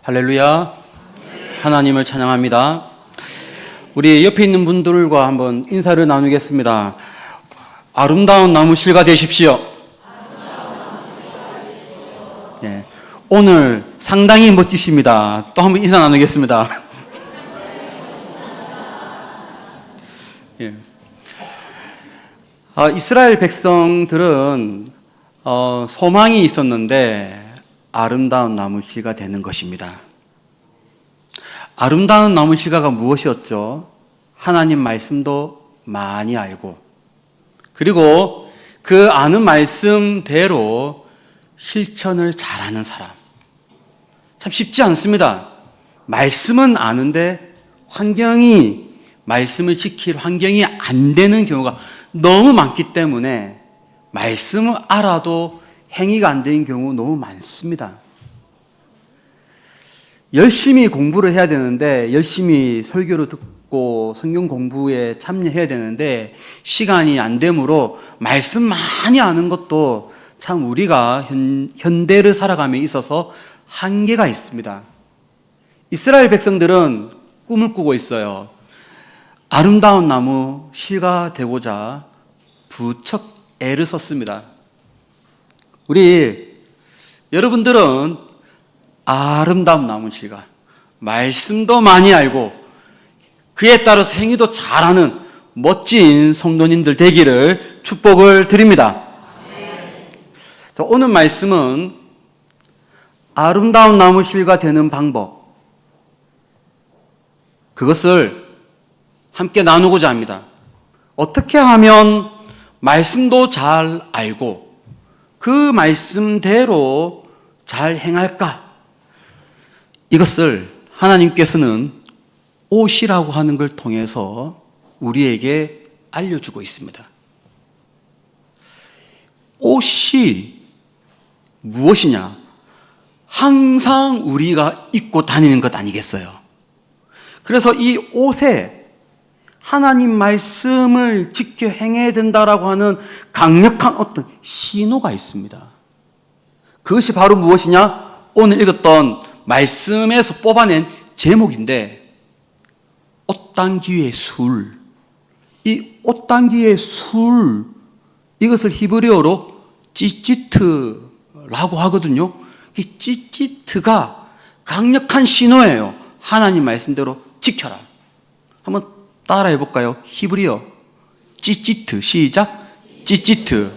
할렐루야. 하나님을 찬양합니다. 우리 옆에 있는 분들과 한번 인사를 나누겠습니다. 아름다운 나무실가 되십시오. 예, 오늘 상당히 멋지십니다. 또 한번 인사 나누겠습니다. 예. 이스라엘 백성들은 소망이 있었는데 아름다운 나무실가 되는 것입니다. 아름다운 나무실가가 무엇이었죠? 하나님 말씀도 많이 알고, 그리고 그 아는 말씀대로 실천을 잘하는 사람. 참 쉽지 않습니다. 말씀은 아는데 말씀을 지킬 환경이 안 되는 경우가 너무 많기 때문에 말씀을 알아도 행위가 안 되는 경우 너무 많습니다. 열심히 공부를 해야 되는데, 열심히 설교를 듣고 성경 공부에 참여해야 되는데 시간이 안 되므로 말씀 많이 아는 것도 참 우리가 현대를 살아감에 있어서 한계가 있습니다. 이스라엘 백성들은 꿈을 꾸고 있어요. 아름다운 나무 실가 되고자 부쩍 애를 썼습니다. 여러분들은 아름다운 나무 실가, 말씀도 많이 알고 그에 따라서 행위도 잘하는 멋진 성도님들 되기를 축복을 드립니다. 자, 오늘 말씀은 아름다운 나무 실가 되는 방법, 그것을 함께 나누고자 합니다. 어떻게 하면 말씀도 잘 알고 그 말씀대로 잘 행할까? 이것을 하나님께서는 옷이라고 하는 걸 통해서 우리에게 알려주고 있습니다. 옷이 무엇이냐? 항상 우리가 입고 다니는 것 아니겠어요? 그래서 이 옷에 하나님 말씀을 지켜 행해야 된다라고 하는 강력한 어떤 신호가 있습니다. 그것이 바로 무엇이냐? 오늘 읽었던 말씀에서 뽑아낸 제목인데, 옷당기의 술. 이 옷당기의 술, 이것을 히브리어로 찌찌트라고 하거든요. 이 찌찌트가 강력한 신호예요. 하나님 말씀대로 지켜라. 한번 따라 해볼까요? 히브리어 찌찌트. 시작. 찌찌트.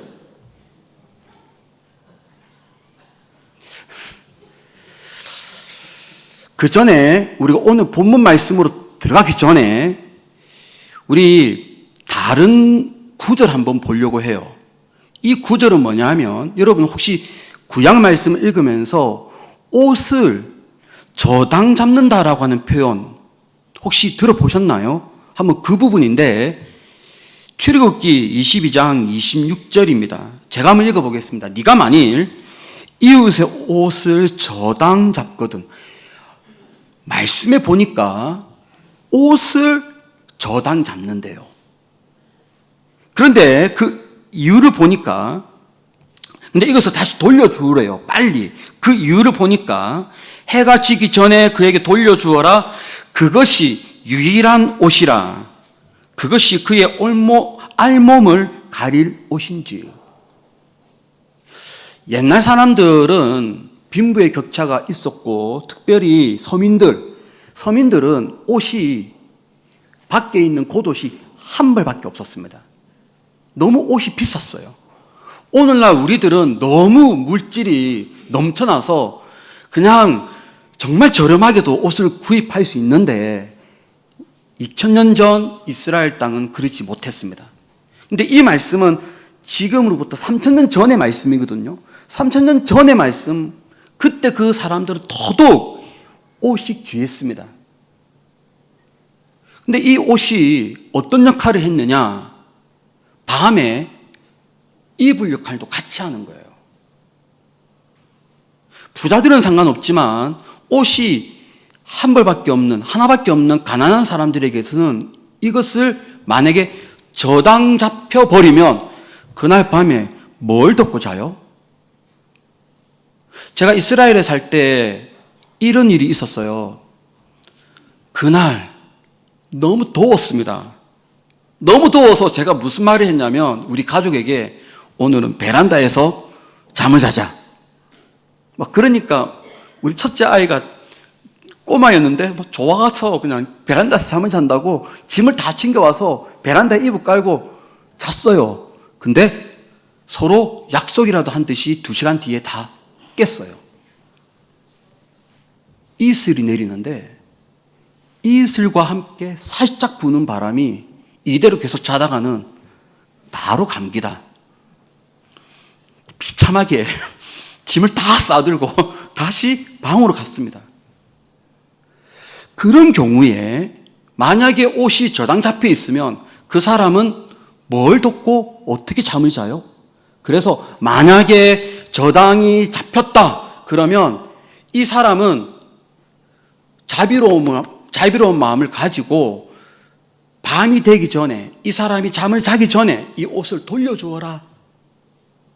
그 전에 우리가 오늘 본문 말씀으로 들어가기 전에 우리 다른 구절 한번 보려고 해요. 이 구절은 뭐냐 하면, 여러분 혹시 구약 말씀을 읽으면서 옷을 저당 잡는다라고 하는 표현 혹시 들어보셨나요? 한번 그 부분인데, 출애굽기 22장 26절입니다. 제가 한번 읽어보겠습니다. 네가 만일 이웃의 옷을 저당 잡거든. 말씀에 보니까 옷을 저당 잡는데요. 그런데 그 이유를 보니까, 근데 이것을 다시 돌려주래요. 빨리. 그 이유를 보니까 해가 지기 전에 그에게 돌려주어라. 그것이 유일한 옷이라. 그것이 그의 알몸을 가릴 옷인지. 옛날 사람들은 빈부의 격차가 있었고, 특별히 서민들은 옷이, 밖에 있는 겉옷이 한 벌밖에 없었습니다. 너무 옷이 비쌌어요. 오늘날 우리들은 너무 물질이 넘쳐나서 그냥 정말 저렴하게도 옷을 구입할 수 있는데, 2000년 전 이스라엘 땅은 그렇지 못했습니다. 근데 이 말씀은 지금으로부터 3000년 전의 말씀이거든요. 3000년 전의 말씀, 그때 그 사람들은 더더욱 옷이 귀했습니다. 근데 이 옷이 어떤 역할을 했느냐? 밤에 이불 역할도 같이 하는 거예요. 부자들은 상관없지만 옷이 한 벌밖에 없는, 하나밖에 없는 가난한 사람들에게서는 이것을 만약에 저당 잡혀버리면 그날 밤에 뭘 덮고 자요? 제가 이스라엘에 살 때 이런 일이 있었어요. 그날 너무 더웠습니다. 너무 더워서 제가 무슨 말을 했냐면 우리 가족에게 오늘은 베란다에서 잠을 자자. 막 그러니까 우리 첫째 아이가 꼬마였는데 막 좋아서 그냥 베란다에서 잠을 잔다고 짐을 다 챙겨와서 베란다에 이불 깔고 잤어요. 근데 서로 약속이라도 한 듯이 2시간 뒤에 다 깼어요. 이슬이 내리는데 이슬과 함께 살짝 부는 바람이 이대로 계속 자다가는 바로 감기다. 비참하게 짐을 다 싸들고 다시 방으로 갔습니다. 그런 경우에 만약에 옷이 저당 잡혀 있으면 그 사람은 뭘 덮고 어떻게 잠을 자요? 그래서 만약에 저당이 잡혔다 그러면 이 사람은 자비로운 마음을 가지고 밤이 되기 전에 이 사람이 잠을 자기 전에 이 옷을 돌려주어라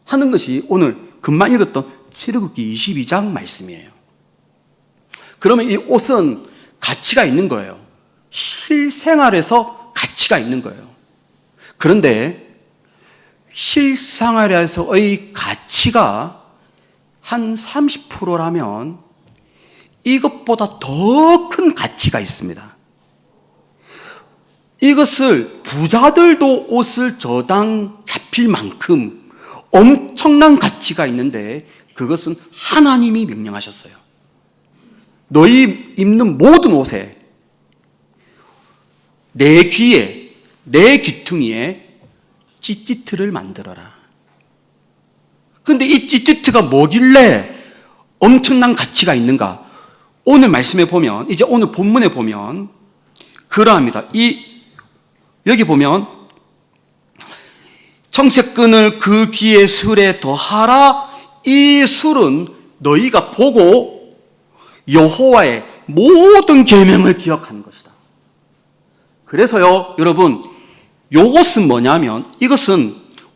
하는 것이 오늘 금방 읽었던 출애굽기 22장 말씀이에요. 그러면 이 옷은 가치가 있는 거예요. 실생활에서 가치가 있는 거예요. 그런데 실생활에서의 가치가 한 30%라면 이것보다 더 큰 가치가 있습니다. 이것을 부자들도 옷을 저당 잡힐 만큼 엄청난 가치가 있는데 그것은 하나님이 명령하셨어요. 너희 입는 모든 옷에 내 귀에 내 귀퉁이에 찌찌트를 만들어라. 그런데 이 찌찌트가 뭐길래 엄청난 가치가 있는가? 오늘 말씀에 보면 이제 오늘 본문에 보면 그러합니다. 여기 보면 청색끈을 그 귀의 술에 더하라. 이 술은 너희가 보고 여호와의 모든 계명을 기억하는 것이다. 그래서요, 여러분, 요것은 뭐냐면 이것은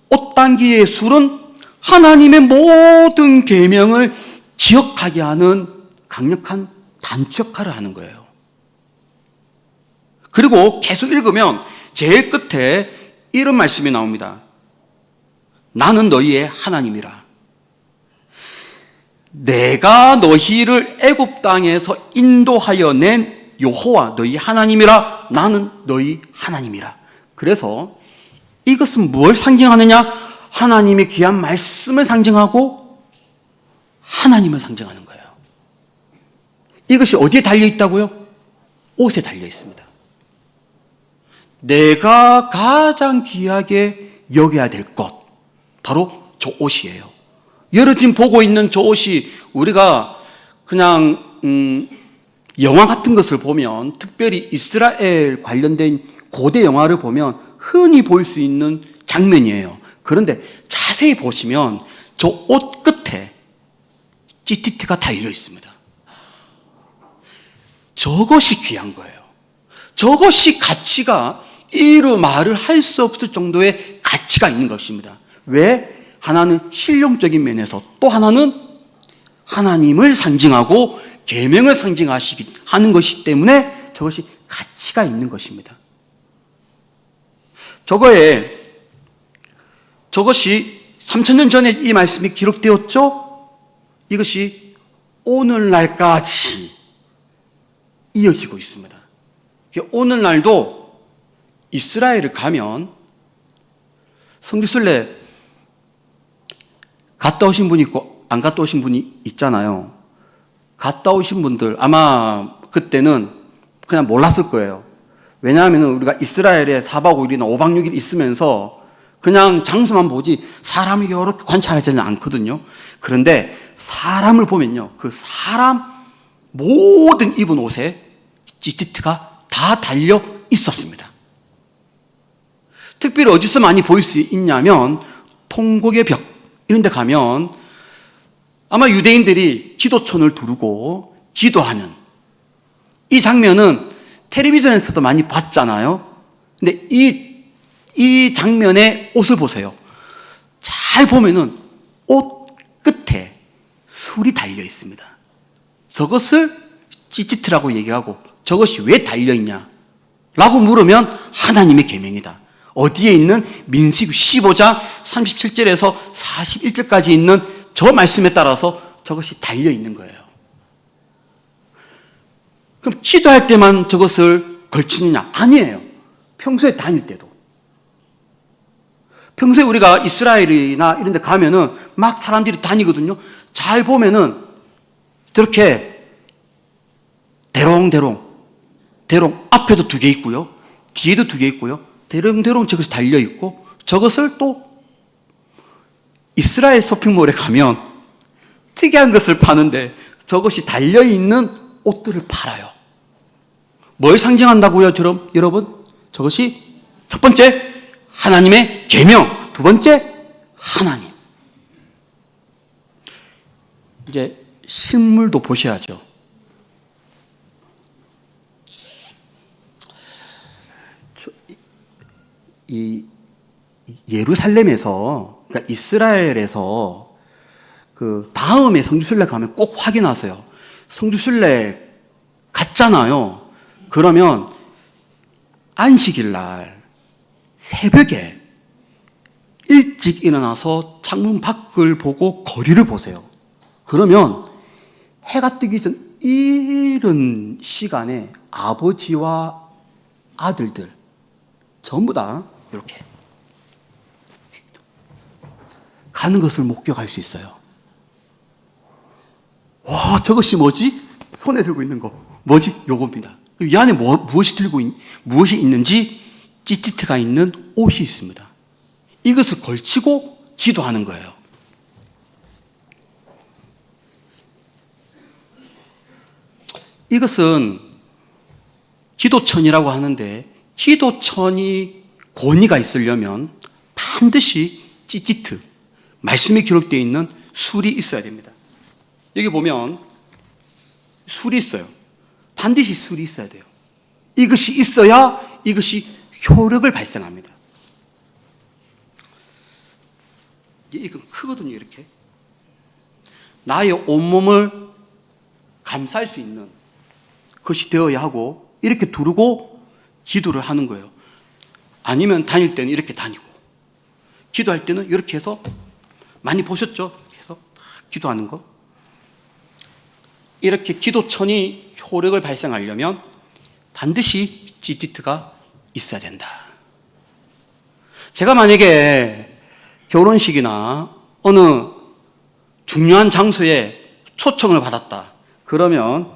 옷단기의 술은 하나님의 모든 계명을 기억하게 하는 강력한 단추 역할을 하는 거예요. 그리고 계속 읽으면 제일 끝에 이런 말씀이 나옵니다. 나는 너희의 하나님이라. 내가 너희를 애굽 땅에서 인도하여 낸 여호와 너희 하나님이라. 나는 너희 하나님이라. 그래서 이것은 뭘 상징하느냐? 하나님의 귀한 말씀을 상징하고 하나님을 상징하는 거예요. 이것이 어디에 달려 있다고요? 옷에 달려 있습니다. 내가 가장 귀하게 여겨야 될 것, 바로 저 옷이에요. 여러 지금 보고 있는 저 옷이 우리가 그냥 영화 같은 것을 보면, 특별히 이스라엘 관련된 고대 영화를 보면 흔히 볼 수 있는 장면이에요. 그런데 자세히 보시면 저 옷 끝에 찌티트가 달려 있습니다. 저것이 귀한 거예요. 저것이 가치가 이루 말을 할 수 없을 정도의 가치가 있는 것입니다. 왜? 하나는 실용적인 면에서, 또 하나는 하나님을 상징하고 계명을 상징하는 것이기 때문에 저것이 가치가 있는 것입니다. 저것이 3000년 전에 이 말씀이 기록되었죠? 이것이 오늘날까지 이어지고 있습니다. 오늘날도 이스라엘을 가면 성지순례 갔다 오신 분이 있고 안 갔다 오신 분이 있잖아요. 갔다 오신 분들 아마 그때는 그냥 몰랐을 거예요. 왜냐하면 우리가 이스라엘에 4박 5일이나 5박 6일 있으면서 그냥 장소만 보지 사람을 이렇게 관찰하지는 않거든요. 그런데 사람을 보면요, 그 사람 모든 입은 옷에 찌티트가 다 달려 있었습니다. 특별히 어디서 많이 보일 수 있냐면 통곡의 벽 이런 데 가면 아마 유대인들이 기도촌을 두르고 기도하는 이 장면은 텔레비전에서도 많이 봤잖아요. 근데 이 장면의 옷을 보세요. 잘 보면은 옷 끝에 술이 달려 있습니다. 저것을 찌찌트라고 얘기하고 저것이 왜 달려있냐? 라고 물으면 하나님의 계명이다. 어디에 있는 민수기 15장 37절에서 41절까지 있는 저 말씀에 따라서 저것이 달려있는 거예요. 그럼 기도할 때만 저것을 걸치느냐? 아니에요. 평소에 다닐 때도. 평소에 우리가 이스라엘이나 이런 데 가면은 막 사람들이 다니거든요. 잘 보면은 저렇게 대롱대롱 앞에도 2개 있고요. 뒤에도 2개 있고요. 대롱대롱 저것이 달려있고 저것을 또 이스라엘 쇼핑몰에 가면 특이한 것을 파는데 저것이 달려있는 옷들을 팔아요. 뭘 상징한다고요, 여러분? 저것이 첫 번째 하나님의 계명, 두 번째 하나님. 이제 실물도 보셔야죠. 이 예루살렘에서, 그러니까 이스라엘에서 그 다음에 성지순례 가면 꼭 확인하세요. 성지순례 갔잖아요. 그러면 안식일 날 새벽에 일찍 일어나서 창문 밖을 보고 거리를 보세요. 그러면 해가 뜨기 전 이른 시간에 아버지와 아들들 전부 다 이렇게 가는 것을 목격할 수 있어요. 와, 저것이 뭐지? 손에 들고 있는 거 뭐지? 요겁니다. 이 안에 무엇이 있는지 찌티트가 있는 옷이 있습니다. 이것을 걸치고 기도하는 거예요. 이것은 기도천이라고 하는데 기도천이 권위가 있으려면 반드시 찌찌트, 말씀에 기록되어 있는 술이 있어야 됩니다. 여기 보면 술이 있어요. 반드시 술이 있어야 돼요. 이것이 있어야 이것이 효력을 발생합니다. 이건 크거든요, 이렇게. 나의 온몸을 감쌀 수 있는 것이 되어야 하고, 이렇게 두르고 기도를 하는 거예요. 아니면 다닐 때는 이렇게 다니고, 기도할 때는 이렇게 해서, 많이 보셨죠? 해서 기도하는 거. 이렇게 기도천이 효력을 발생하려면 반드시 찌찌트가 있어야 된다. 제가 만약에 결혼식이나 어느 중요한 장소에 초청을 받았다. 그러면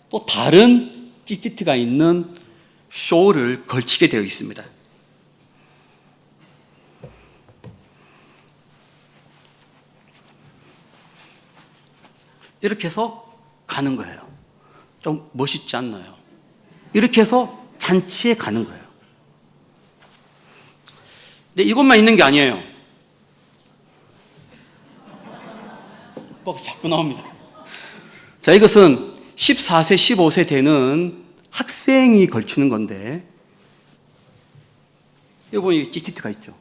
또 다른 찌찌트가 있는 쇼를 걸치게 되어 있습니다. 이렇게 해서 가는 거예요. 좀 멋있지 않나요? 이렇게 해서 잔치에 가는 거예요. 근데 이것만 있는 게 아니에요. 뭐가 자꾸 나옵니다. 자, 이것은 14세, 15세 되는 학생이 걸치는 건데, 여기 보니 찌찌트가 있죠.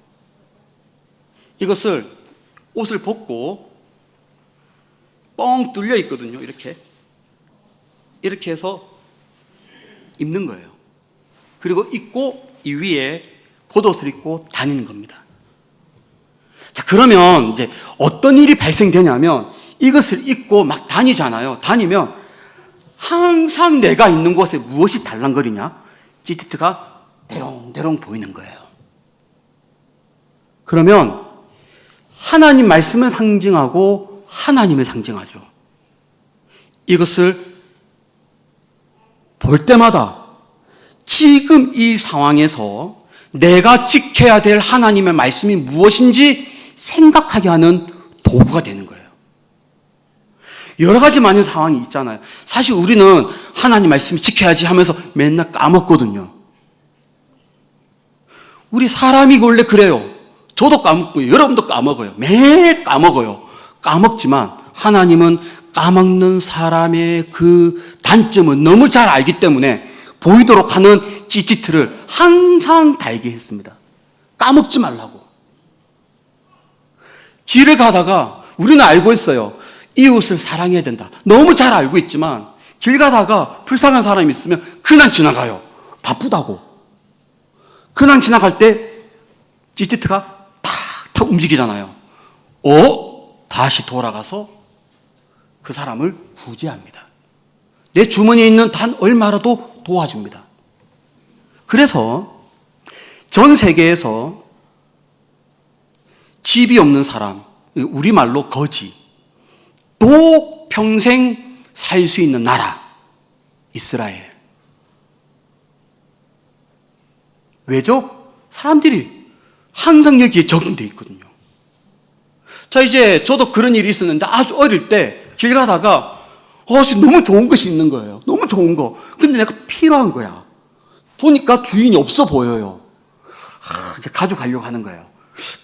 이것을 옷을 벗고 뻥 뚫려 있거든요. 이렇게 해서 입는 거예요. 그리고 입고 이 위에 겉옷을 입고 다니는 겁니다. 자, 그러면 이제 어떤 일이 발생되냐면 이것을 입고 막 다니잖아요. 다니면 항상 내가 있는 곳에 무엇이 달랑거리냐? 찌찌트가 대롱대롱 보이는 거예요. 그러면 하나님 말씀을 상징하고 하나님을 상징하죠. 이것을 볼 때마다 지금 이 상황에서 내가 지켜야 될 하나님의 말씀이 무엇인지 생각하게 하는 도구가 되는 거예요. 여러 가지 많은 상황이 있잖아요. 사실 우리는 하나님 말씀을 지켜야지 하면서 맨날 까먹거든요. 우리 사람이 원래 그래요. 저도 까먹고요. 여러분도 까먹어요. 매일 까먹어요. 까먹지만 하나님은 까먹는 사람의 그 단점은 너무 잘 알기 때문에 보이도록 하는 찌찌트를 항상 달게 했습니다. 까먹지 말라고. 길을 가다가 우리는 알고 있어요. 이웃을 사랑해야 된다. 너무 잘 알고 있지만 길 가다가 불쌍한 사람이 있으면 그냥 지나가요. 바쁘다고. 그냥 지나갈 때 찌찌트가 탁탁 움직이잖아요. 다시 돌아가서 그 사람을 구제합니다. 내 주머니에 있는 단 얼마라도 도와줍니다. 그래서 전 세계에서 집이 없는 사람, 우리말로 거지, 또 평생 살 수 있는 나라, 이스라엘. 왜죠? 사람들이 항상 여기에 적응되어 있거든요. 자, 이제 저도 그런 일이 있었는데 아주 어릴 때 길 가다가 너무 좋은 것이 있는 거예요. 너무 좋은 거. 근데 내가 필요한 거야. 보니까 주인이 없어 보여요. 이제 가져가려고 하는 거예요.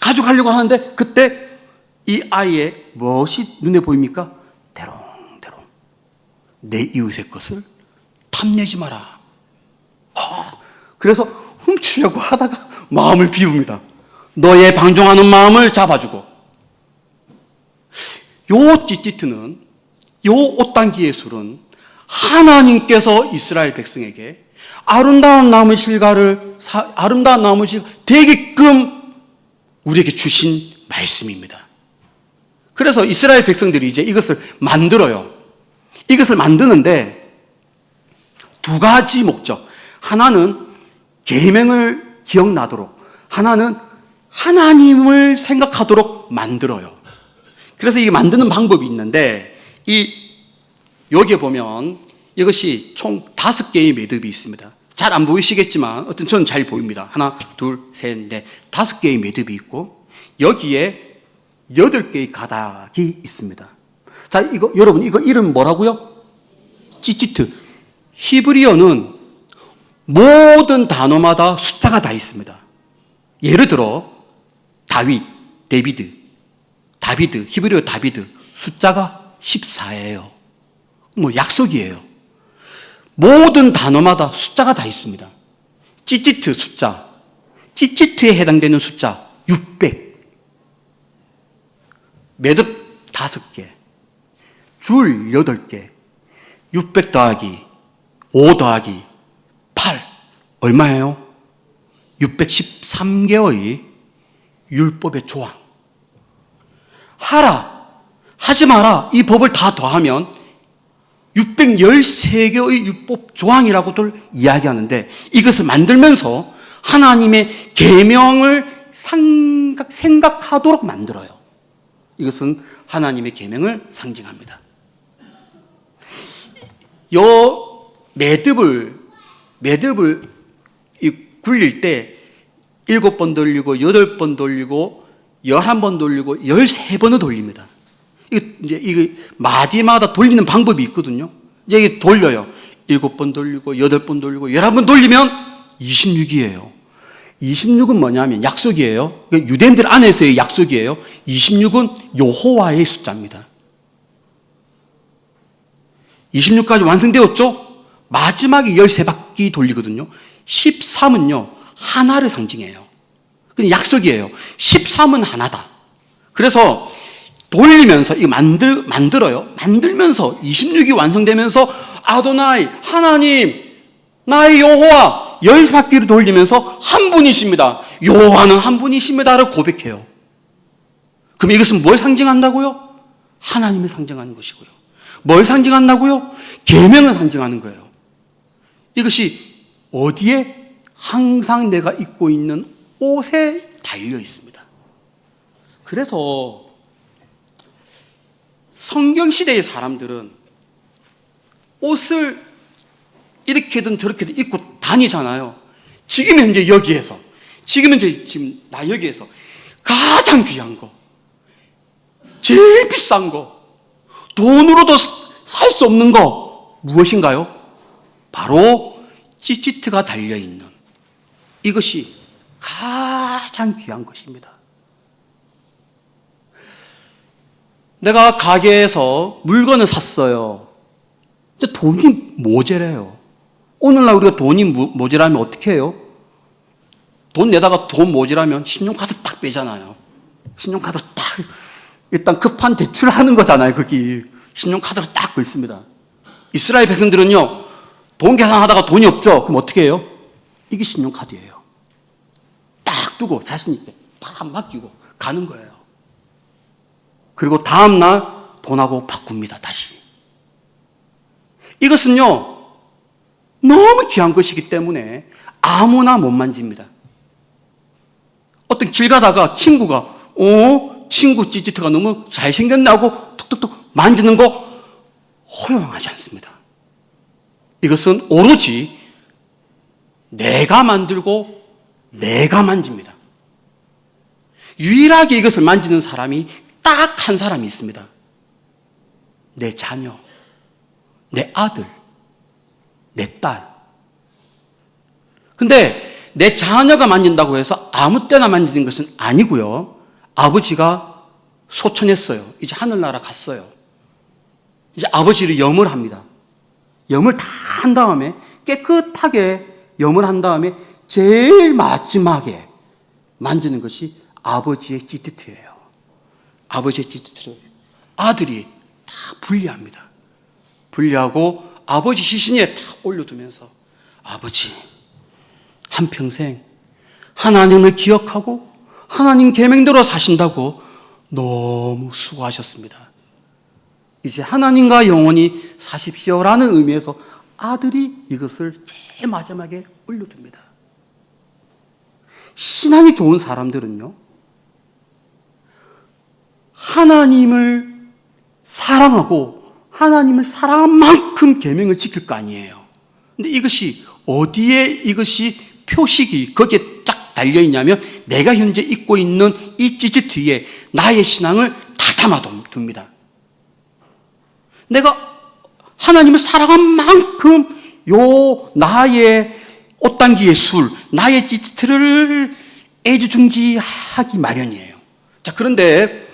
가져가려고 하는데 그때 이 아이의 무엇이 눈에 보입니까? 대롱대롱. 내 이웃의 것을 탐내지 마라. 그래서 훔치려고 하다가 마음을 비웁니다. 너의 방종하는 마음을 잡아주고. 요 찌찌트는, 요 옷단기 예술은 하나님께서 이스라엘 백성에게 아름다운 나무 실과를 되게끔 우리에게 주신 말씀입니다. 그래서 이스라엘 백성들이 이제 이것을 만들어요. 이것을 만드는데 두 가지 목적. 하나는 계명을 기억나도록, 하나는 하나님을 생각하도록 만들어요. 그래서 이게 만드는 방법이 있는데 여기에 보면 이것이 총 5개의 매듭이 있습니다. 잘 안 보이시겠지만 저는 잘 보입니다. 하나, 둘, 셋, 넷, 5개의 매듭이 있고 여기에 8개의 가닥이 있습니다. 자, 여러분 이거 이름 뭐라고요? 찌찌트. 히브리어는 모든 단어마다 숫자가 다 있습니다. 예를 들어 다비드, 히브리어 다비드 숫자가 14예요. 약속이에요. 모든 단어마다 숫자가 다 있습니다. 찌찌트 숫자, 찌찌트에 해당되는 숫자 600. 매듭 5개, 줄 8개, 600 더하기 5 더하기 8 얼마예요? 613개의 율법의 조항. 하라, 하지 마라, 이 법을 다 더하면 613개의 율법 조항이라고들 이야기하는데 이것을 만들면서 하나님의 계명을 생각하도록 만들어요. 이것은 하나님의 계명을 상징합니다. 요 매듭을 굴릴 때 7번 돌리고 8번 돌리고 11번 돌리고 13번을 돌립니다. 이게 마디마다 돌리는 방법이 있거든요. 이제 이게 돌려요. 7번 돌리고 8번 돌리고 11번 돌리면 26이에요. 26은 뭐냐면 약속이에요. 유대인들 안에서의 약속이에요. 26은 여호와의 숫자입니다. 26까지 완성되었죠? 마지막에 13바퀴 돌리거든요. 13은요 하나를 상징해요. 그냥 약속이에요. 13은 하나다. 그래서 돌리면서 이거 만들어요. 만들면서 26이 완성되면서 아도나이 하나님 나의 여호와 13바퀴를 돌리면서 한 분이십니다. 여호와는 한 분이십니다를 고백해요. 그럼 이것은 뭘 상징한다고요? 하나님을 상징하는 것이고요. 뭘 상징한다고요? 계명을 상징하는 거예요. 이것이 어디에? 항상 내가 입고 있는 옷에 달려 있습니다. 그래서 성경시대의 사람들은 옷을 이렇게든 저렇게든 입고 다니잖아요. 지금 현재 여기에서, 지금 나 여기에서 가장 귀한 거, 제일 비싼 거, 돈으로도 살 수 없는 거 무엇인가요? 바로 찌찌트가 달려있는 이것이 가장 귀한 것입니다. 내가 가게에서 물건을 샀어요. 근데 돈이 모자라요. 오늘날 우리가 돈이 모자라면 어떻게 해요? 돈 내다가 돈 모자라면 신용카드 딱 빼잖아요. 신용카드 딱 일단 급한 대출하는 거잖아요. 거기 신용카드로 딱 그 있습니다. 이스라엘 백성들은요, 돈 계산하다가 돈이 없죠. 그럼 어떻게 해요? 이게 신용카드예요. 딱 두고 자신 있게 딱 맡기고 가는 거예요. 그리고 다음날 돈하고 바꿉니다. 다시. 이것은요, 너무 귀한 것이기 때문에 아무나 못 만집니다. 어떤 길 가다가 친구가 친구 찌찌트가 너무 잘생겼네 하고 툭툭툭 만지는 거 허용하지 않습니다. 이것은 오로지 내가 만들고 내가 만집니다. 유일하게 이것을 만지는 사람이 딱 한 사람이 있습니다. 내 자녀, 내 아들, 내 딸. 근데 내 자녀가 만진다고 해서 아무 때나 만지는 것은 아니고요. 아버지가 소천했어요. 이제 하늘나라 갔어요. 이제 아버지를 염을 합니다. 염을 다 한 다음에 깨끗하게 염을 한 다음에 제일 마지막에 만지는 것이 아버지의 찌티트예요. 아버지의 찌티트를 아들이 다 분리합니다. 분리하고 아버지 시신에 다 올려두면서 아버지 한평생 하나님을 기억하고 하나님 계명대로 사신다고 너무 수고하셨습니다. 이제 하나님과 영원히 사십시오라는 의미에서 아들이 이것을 제일 마지막에 올려줍니다. 신앙이 좋은 사람들은요, 하나님을 사랑하고 하나님을 사랑한 만큼 계명을 지킬 거 아니에요. 근데 이것이 어디에 이것이 표식이 거기에 딱 달려 있냐면 내가 현재 입고 있는 이 찌찌트에 나의 신앙을 다 담아둡니다. 내가 하나님을 사랑한 만큼 요 나의 옷단기의 술, 나의 찌찌트를 애지중지하기 마련이에요. 자, 그런데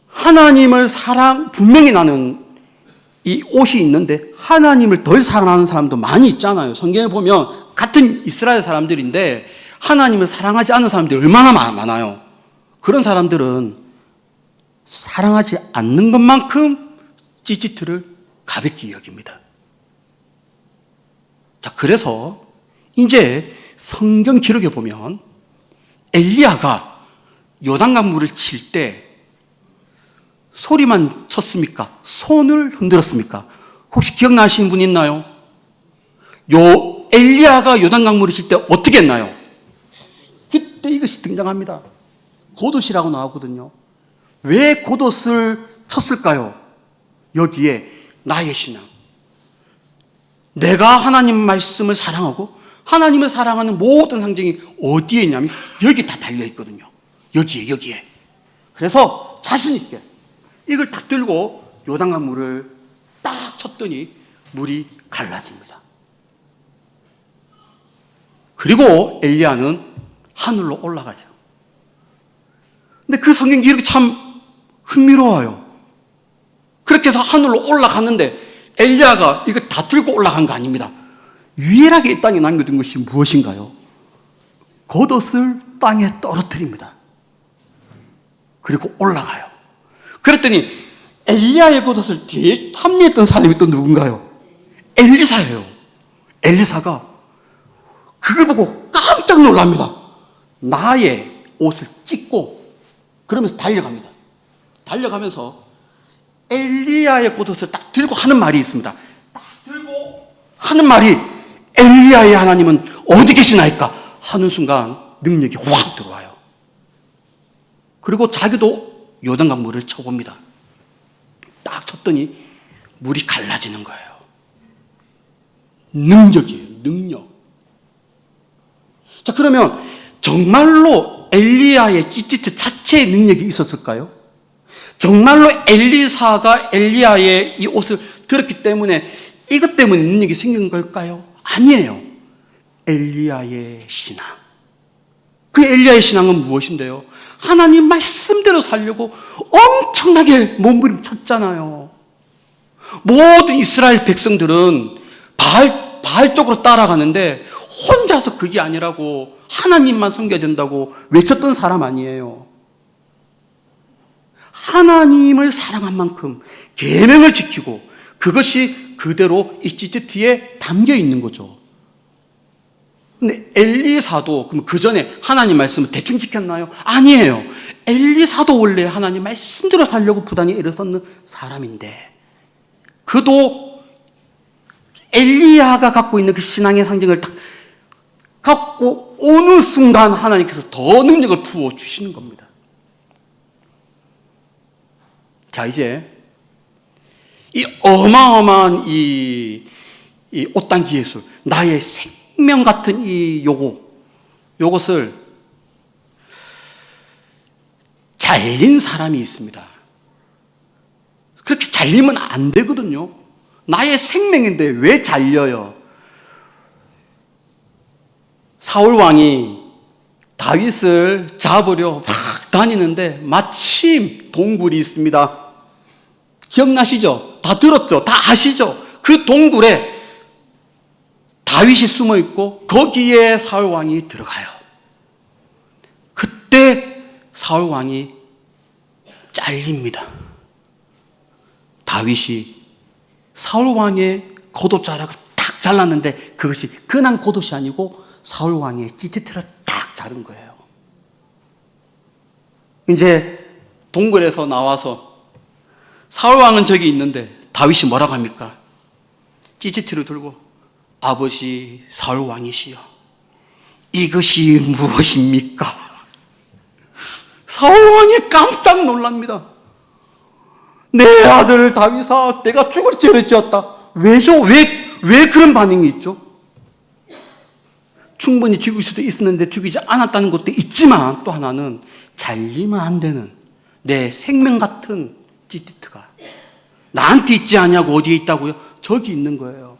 하나님을 분명히 나는 이 옷이 있는데 하나님을 덜 사랑하는 사람도 많이 있잖아요. 성경에 보면 같은 이스라엘 사람들인데 하나님을 사랑하지 않는 사람들이 얼마나 많아요. 그런 사람들은 사랑하지 않는 것만큼 찌찌트를 가볍게 여깁니다. 자, 그래서 이제 성경 기록에 보면 엘리야가 요단강 물을 칠 때 소리만 쳤습니까? 손을 흔들었습니까? 혹시 기억나시는 분 있나요? 엘리야가 요단강 물을 칠 때 어떻게 했나요? 그때 이것이 등장합니다. 고돛이라고 나오거든요. 왜 고돛을 쳤을까요? 여기에 나의 신앙, 내가 하나님 말씀을 사랑하고 하나님을 사랑하는 모든 상징이 어디에 있냐면 여기 다 달려있거든요. 여기에. 그래서 자신 있게 이걸 딱 들고 요단강 물을 딱 쳤더니 물이 갈라집니다. 그리고 엘리야는 하늘로 올라가죠. 근데 그 성경 기록이 참 흥미로워요. 그렇게 해서 하늘로 올라갔는데 엘리야가 이걸 다 들고 올라간 거 아닙니다. 유일하게 이 땅에 남겨둔 것이 무엇인가요? 겉옷을 땅에 떨어뜨립니다. 그리고 올라가요. 그랬더니 엘리야의 겉옷을 뒤에 탐리했던 사람이 또 누군가요? 엘리사예요. 엘리사가 그걸 보고 깜짝 놀랍니다. 나의 옷을 찢고 그러면서 달려갑니다. 달려가면서 엘리야의 겉옷을 딱 들고 하는 말이 있습니다. 딱 들고 하는 말이 엘리야의 하나님은 어디 계시나이까 하는 순간 능력이 확 들어와요. 그리고 자기도 요단강 물을 쳐봅니다. 딱 쳤더니 물이 갈라지는 거예요. 능력이에요. 능력. 자, 그러면 정말로 엘리야의 찌찌트 자체의 능력이 있었을까요? 정말로 엘리사가 엘리야의 이 옷을 들었기 때문에 이것 때문에 능력이 생긴 걸까요? 아니에요. 엘리야의 신앙. 그 엘리야의 신앙은 무엇인데요? 하나님 말씀대로 살려고 엄청나게 몸부림쳤잖아요. 모든 이스라엘 백성들은 바알 쪽으로 따라가는데 혼자서 그게 아니라고 하나님만 섬겨야 된다고 외쳤던 사람 아니에요. 하나님을 사랑한 만큼 계명을 지키고 그것이 그대로 이 찌찌트에 담겨 있는 거죠. 근데 엘리사도 그럼 그 전에 하나님 말씀을 대충 지켰나요? 아니에요. 엘리사도 원래 하나님 말씀대로 살려고 부단히 애를 썼는 사람인데 그도 엘리야가 갖고 있는 그 신앙의 상징을 딱 갖고 어느 순간 하나님께서 더 능력을 부어주시는 겁니다. 자, 이제 이 어마어마한 이 옷단기 예술, 나의 생명 같은 요것을 잘린 사람이 있습니다. 그렇게 잘리면 안 되거든요. 나의 생명인데 왜 잘려요? 사울 왕이 다윗을 잡으려 막 다니는데 마침 동굴이 있습니다. 기억나시죠? 다 들었죠? 다 아시죠? 그 동굴에 다윗이 숨어 있고 거기에 사울 왕이 들어가요. 그때 사울 왕이 잘립니다. 다윗이 사울 왕의 겉옷자락을 탁 잘랐는데 그것이 그냥 겉옷이 아니고 사울 왕의 찌찌트를 탁 자른 거예요. 이제 동굴에서 나와서 사울 왕은 저기 있는데 다윗이 뭐라고 합니까? 찌찌트를 들고 아버지 사울 왕이시여, 이것이 무엇입니까? 사울 왕이 깜짝 놀랍니다. 내 아들 다윗아, 내가 죽을 죄를 지었다. 왜죠? 왜 그런 반응이 있죠? 충분히 죽일 수도 있었는데 죽이지 않았다는 것도 있지만 또 하나는 잘리면 안 되는 내 생명 같은 찌티트가 나한테 있지 않냐고 어디에 있다고요? 저기 있는 거예요.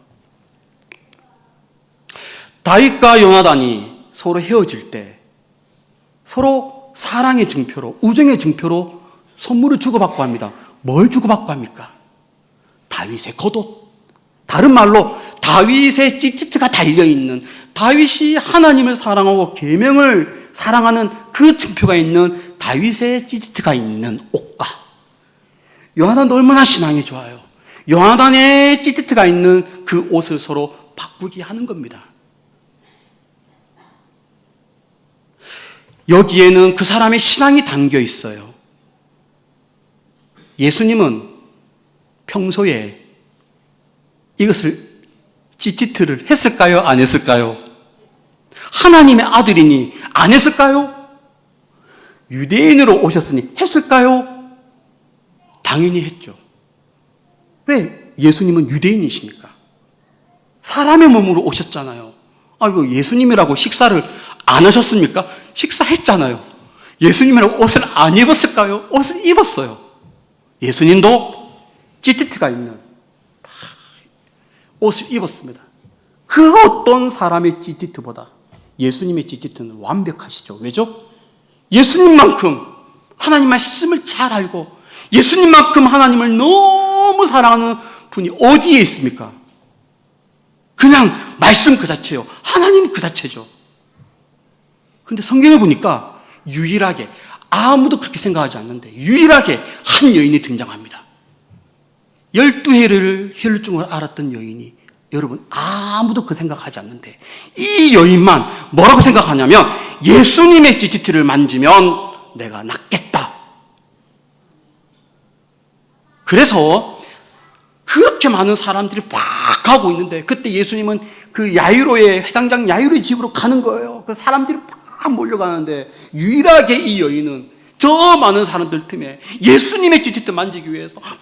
다윗과 요나단이 서로 헤어질 때 서로 사랑의 증표로, 우정의 증표로 선물을 주고받고 합니다. 뭘 주고받고 합니까? 다윗의 겉옷. 다른 말로 다윗의 찌찌트가 달려있는, 다윗이 하나님을 사랑하고 계명을 사랑하는 그 증표가 있는 다윗의 찌찌트가 있는 옷과 요나단도 얼마나 신앙이 좋아요. 요나단의 찌찌트가 있는 그 옷을 서로 바꾸게 하는 겁니다. 여기에는 그 사람의 신앙이 담겨 있어요. 예수님은 평소에 이것을 찌찌트를 했을까요? 안 했을까요? 하나님의 아들이니 안 했을까요? 유대인으로 오셨으니 했을까요? 당연히 했죠. 왜 예수님은 유대인이십니까? 사람의 몸으로 오셨잖아요. 아이고, 예수님이라고 식사를 안 하셨습니까? 식사했잖아요. 예수님이라고 옷을 안 입었을까요? 옷을 입었어요. 예수님도 찌티트가 있는 옷을 입었습니다. 그 어떤 사람의 찌티트보다 예수님의 찌티트는 완벽하시죠. 왜죠? 예수님만큼 하나님 말씀을 잘 알고 예수님만큼 하나님을 너무 사랑하는 분이 어디에 있습니까? 그냥 말씀 그 자체요. 하나님 그 자체죠. 그런데 성경을 보니까 유일하게, 아무도 그렇게 생각하지 않는데 유일하게 한 여인이 등장합니다. 12해를 혈루증을 앓았던 여인이, 여러분 아무도 그 생각하지 않는데 이 여인만 뭐라고 생각하냐면 예수님의 찌찌트를 만지면 내가 낫겠다. 그래서 그렇게 많은 사람들이 막 가고 있는데 그때 예수님은 그 야이로의 회당장 야이로의 집으로 가는 거예요. 그 사람들이 막 몰려가는데 유일하게 이 여인은 저 많은 사람들 틈에 예수님의 찌찌트 만지기 위해서 막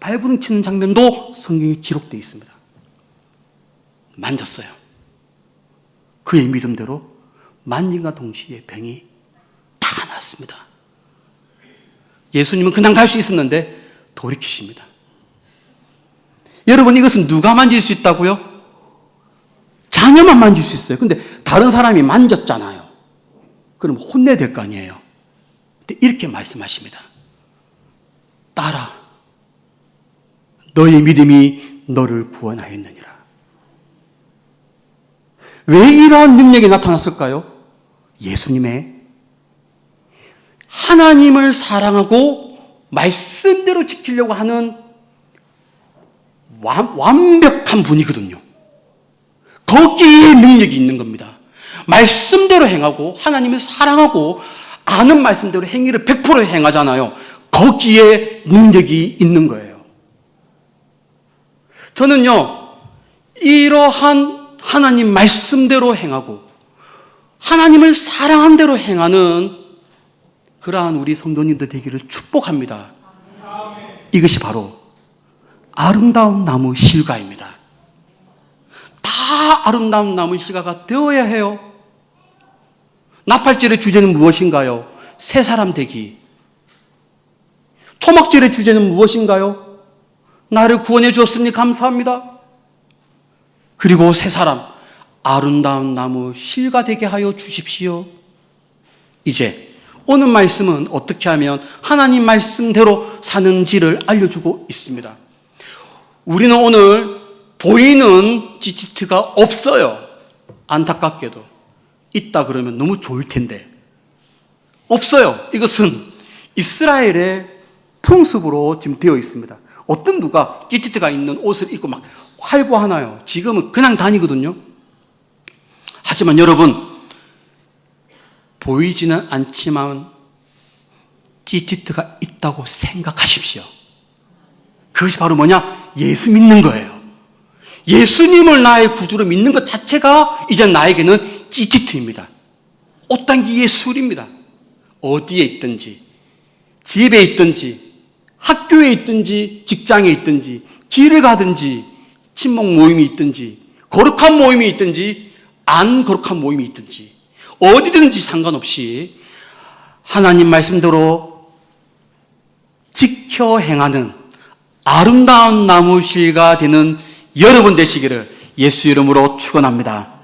발버둥 치는 장면도 성경에 기록되어 있습니다. 만졌어요. 그의 믿음대로 만짐과 동시에 병이 다 나았습니다. 예수님은 그냥 갈 수 있었는데 돌이키십니다. 여러분, 이것은 누가 만질 수 있다고요? 자녀만 만질 수 있어요. 근데 다른 사람이 만졌잖아요. 그럼 혼내야 될 거 아니에요. 근데 이렇게 말씀하십니다. 딸아, 너의 믿음이 너를 구원하였느니라. 왜 이러한 능력이 나타났을까요? 예수님의 하나님을 사랑하고 말씀대로 지키려고 하는 완벽한 분이거든요. 거기에 능력이 있는 겁니다. 말씀대로 행하고 하나님을 사랑하고 아는 말씀대로 행위를 100% 행하잖아요. 거기에 능력이 있는 거예요. 저는요, 이러한 하나님 말씀대로 행하고 하나님을 사랑한 대로 행하는 그러한 우리 성도님들 되기를 축복합니다. 이것이 바로 아름다운 나무 실과입니다. 다 아름다운 나무 실과가 되어야 해요. 나팔절의 주제는 무엇인가요? 새 사람 되기. 초막절의 주제는 무엇인가요? 나를 구원해 주었으니 감사합니다. 그리고 새 사람, 아름다운 나무 실과 되게 하여 주십시오. 이제 오늘 말씀은 어떻게 하면 하나님 말씀대로 사는지를 알려주고 있습니다. 우리는 오늘 보이는 GTT가 없어요. 안타깝게도. 있다 그러면 너무 좋을 텐데. 없어요. 이것은 이스라엘의 풍습으로 지금 되어 있습니다. 어떤 누가 GTT가 있는 옷을 입고 막 활보하나요? 지금은 그냥 다니거든요. 하지만 여러분, 보이지는 않지만 GTT가 있다고 생각하십시오. 그것이 바로 뭐냐? 예수 믿는 거예요. 예수님을 나의 구주로 믿는 것 자체가 이제 나에게는 GTT입니다. 옷단기 예술입니다. 어디에 있든지, 집에 있든지, 학교에 있든지, 직장에 있든지, 길을 가든지, 친목 모임이 있든지, 거룩한 모임이 있든지, 안 거룩한 모임이 있든지, 어디든지 상관없이 하나님 말씀대로 지켜 행하는 아름다운 나무실가 되는 여러분 되시기를 예수 이름으로 축원합니다.